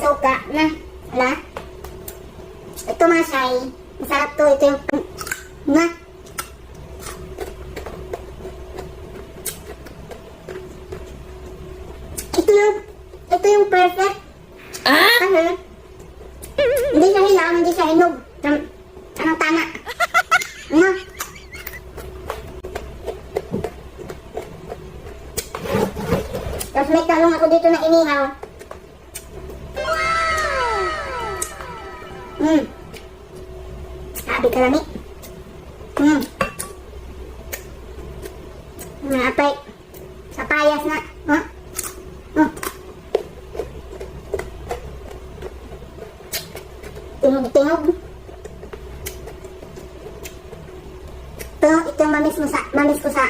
suka na. Wala. Ito masay. Masarap to. Ito yung... Na. Ito yung perfect. Ano? Hindi siya hilaw, hindi siya hinog. Anong tama? Ano? Tapos may talong ako dito na inihaw. Sabi ka lami. Napay. Sa payas na. Tingog-tingog. Ito yung mamis ko sa